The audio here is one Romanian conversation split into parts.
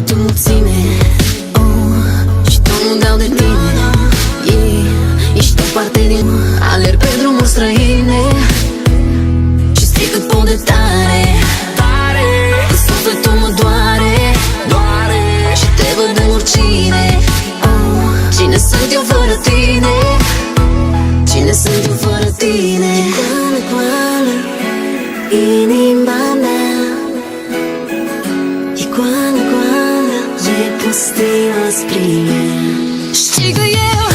tu mulțime, și tot nu dau de tine. Ești o parte din alerg pe drumuri străine și strig cât pot de tare. În suflet tu mă doare și te văd în oricine. Cine sunt eu fără tine? Cine sunt eu fără tine? Goală, goală, inima mea e goală, goală, e pustiu spre ea. Știi că eu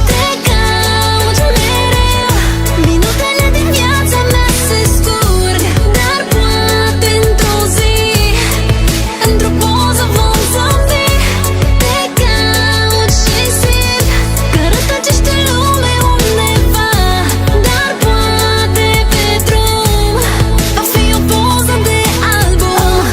te caut mereu, minutele din viața mea se scurg, dar poate într-o zi, într-o poză vom zâmbi. Te caut și simt că rătăcești în lume undeva, dar poate pe drum va fi o poză de album.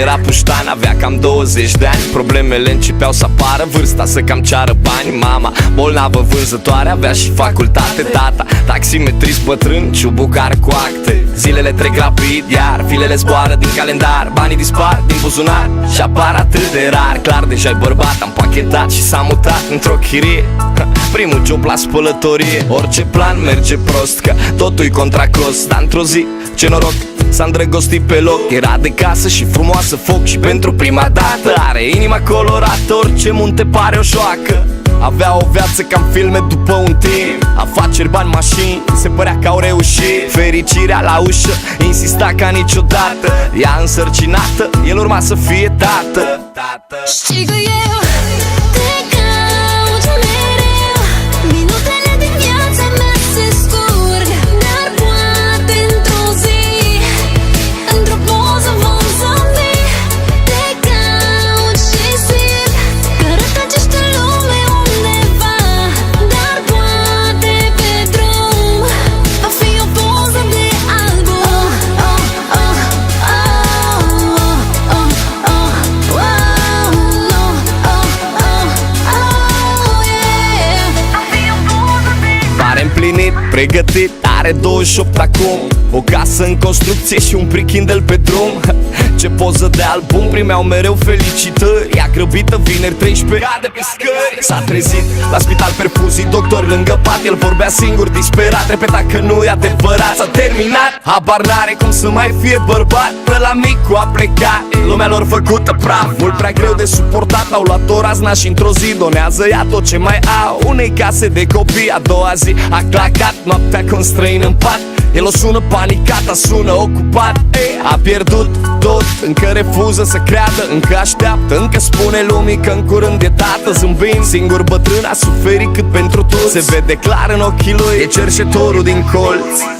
Era puștan, avea cam 20 de ani. Problemele începeau să apară, vârsta să cam ceară bani. Mama, bolnavă vânzătoare, avea și facultate. Tata, taximetrist bătrân, ciubucar cu acte. Zilele trec rapid, iar filele zboară din calendar. Banii dispar din buzunar și apar atât de rar. Clar, deja-i bărbat, am pachetat și s-a mutat într-o chirie. Primul job la spălătorie. Orice plan merge prost, că totul-i contra cost. Dar într-o zi, ce noroc, s-a îndrăgostit pe loc. Era de casă și frumoasă, foc și pentru prima dată. Are inima colorată, orice munte pare o joacă. Avea o viață ca în filme după un timp. Afaceri, bani, mașini, se părea că au reușit. Fericirea la ușă, insista ca niciodată. Ea însărcinată, el urma să fie tată. Știi că eu te caut mereu, minutele din viața mea se scurg, dar poate într-o zi, într-o poză vom zâmbi. Te caut și simt că rătăcești în lume undeva, dar poate pe drum va fi o poză de album. Pare împlinit, pregătit, are 28 acum. O casă în construcție și un pre-Kindle pe drum. Ce poză de album, primeau mereu felicitări. Ea grăbită vineri 13, cade pe scări. S-a trezit la spital perfuzii, doctor lângă pat. El vorbea singur, disperat, repeta că nu e adevărat. S-a terminat, habar n-are cum să mai fie bărbat. Până la micu a plecat, lumea lor făcută praf. Mult prea greu de suportat, au luat o razna și într-o zi donează ea tot ce mai au. Unei case de copii, a doua zi a clacat. Noaptea cu un străin în pat, el o sună panicat, sună ocupat. A pierdut tot, încă refuză să creadă, încă așteaptă, încă spune lumii că în curând e tată. Zâmbind, singur bătrân, a suferit cât pentru toți. Se vede clar în ochii lui, e cerșetorul din colț.